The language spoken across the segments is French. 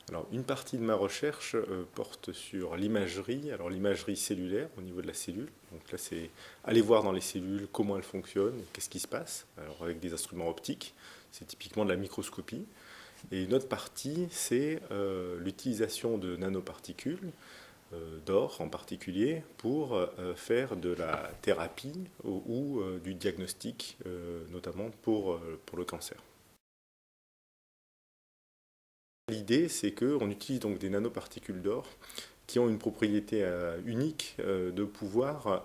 Alors, une partie de ma recherche porte sur l'imagerie, alors l'imagerie cellulaire au niveau de la cellule. Donc là, c'est aller voir dans les cellules comment elles fonctionnent, qu'est-ce qui se passe, alors avec des instruments optiques, c'est typiquement de la microscopie. Et une autre partie, c'est l'utilisation de nanoparticules, d'or en particulier, pour faire de la thérapie ou du diagnostic, notamment pour le cancer. L'idée, c'est qu'on utilise donc des nanoparticules d'or qui ont une propriété unique de pouvoir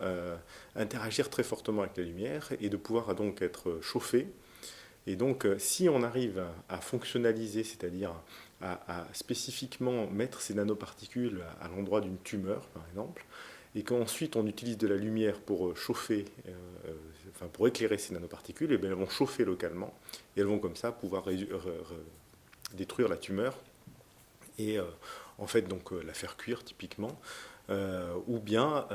interagir très fortement avec la lumière et de pouvoir donc être chauffées. Et donc, si on arrive à fonctionnaliser, c'est-à-dire à spécifiquement mettre ces nanoparticules à l'endroit d'une tumeur, par exemple, et qu'ensuite on utilise de la lumière pour chauffer, enfin pour éclairer ces nanoparticules, et bien elles vont chauffer localement et elles vont comme ça pouvoir détruire la tumeur et en fait donc la faire cuire typiquement, ou bien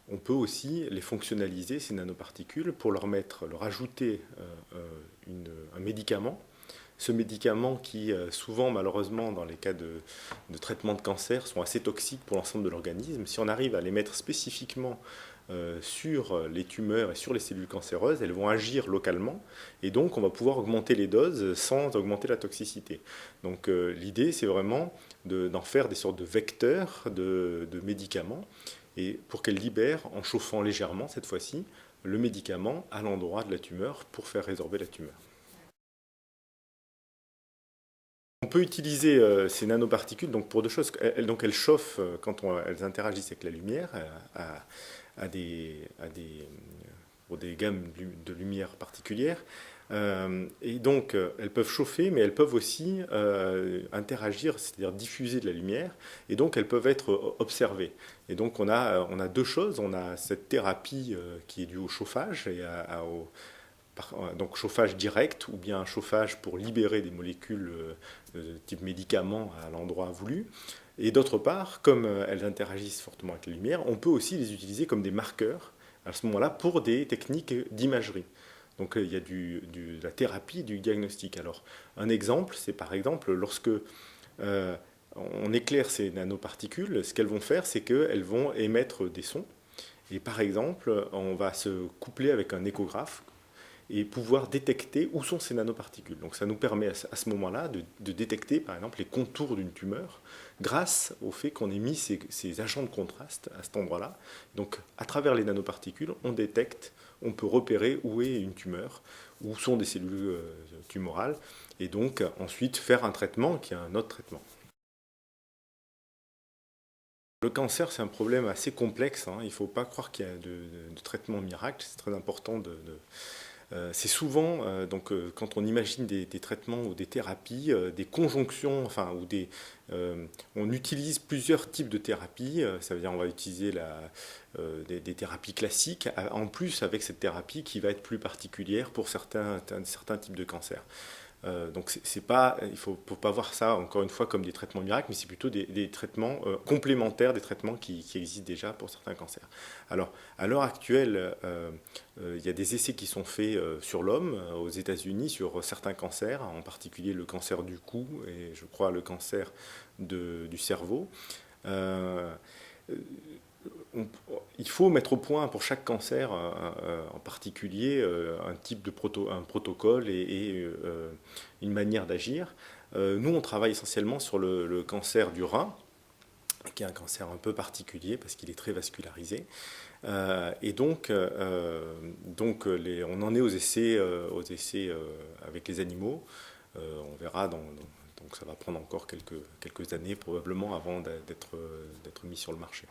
on peut aussi les fonctionnaliser, ces nanoparticules, pour leur ajouter un médicament. Ce médicament qui, souvent, malheureusement, dans les cas de traitement de cancer, sont assez toxiques pour l'ensemble de l'organisme. Si on arrive à les mettre spécifiquement sur les tumeurs et sur les cellules cancéreuses, elles vont agir localement et donc on va pouvoir augmenter les doses sans augmenter la toxicité. Donc l'idée, c'est vraiment d'en faire des sortes de vecteurs de médicaments et pour qu'elles libèrent, en chauffant légèrement cette fois-ci, le médicament à l'endroit de la tumeur pour faire résorber la tumeur. On peut utiliser ces nanoparticules donc, pour deux choses. Donc elles chauffent quand elles interagissent avec la lumière pour des gammes de lumière particulières. Et donc elles peuvent chauffer, mais elles peuvent aussi interagir, c'est-à-dire diffuser de la lumière, et donc elles peuvent être observées. Et donc on a deux choses. On a cette thérapie qui est due au chauffage et donc chauffage direct ou bien un chauffage pour libérer des molécules type médicaments à l'endroit voulu. Et d'autre part, comme elles interagissent fortement avec la lumière, on peut aussi les utiliser comme des marqueurs à ce moment-là pour des techniques d'imagerie. Donc il y a de la thérapie, du diagnostic. Alors un exemple, c'est par exemple lorsque on éclaire ces nanoparticules, ce qu'elles vont faire, c'est qu'elles vont émettre des sons. Et par exemple, on va se coupler avec un échographe et pouvoir détecter où sont ces nanoparticules. Donc ça nous permet à ce moment-là de détecter par exemple les contours d'une tumeur grâce au fait qu'on ait mis ces agents de contraste à cet endroit-là. Donc à travers les nanoparticules, on détecte, on peut repérer où est une tumeur, où sont des cellules tumorales, et donc ensuite faire un traitement qui est un autre traitement. Le cancer, c'est un problème assez complexe, hein. Il ne faut pas croire qu'il y a de traitement miracle. C'est très important c'est souvent, quand on imagine des traitements ou des thérapies, des conjonctions, enfin, on utilise plusieurs types de thérapies. Ça veut dire on va utiliser des thérapies classiques, en plus avec cette thérapie qui va être plus particulière pour certains types de cancers. Donc c'est pas, il ne faut pas voir ça encore une fois comme des traitements miracles, mais c'est plutôt des traitements complémentaires, des traitements qui existent déjà pour certains cancers. Alors à l'heure actuelle, il y a des essais qui sont faits sur l'homme aux États-Unis sur certains cancers, en particulier le cancer du cou et je crois le cancer du cerveau. Euh, on, il faut mettre au point pour chaque cancer en particulier un type de un protocole et une manière d'agir. Nous, on travaille essentiellement sur le cancer du rein, qui est un cancer un peu particulier parce qu'il est très vascularisé. Et on en est aux essais avec les animaux. On verra donc ça va prendre encore quelques années probablement avant d'être mis sur le marché.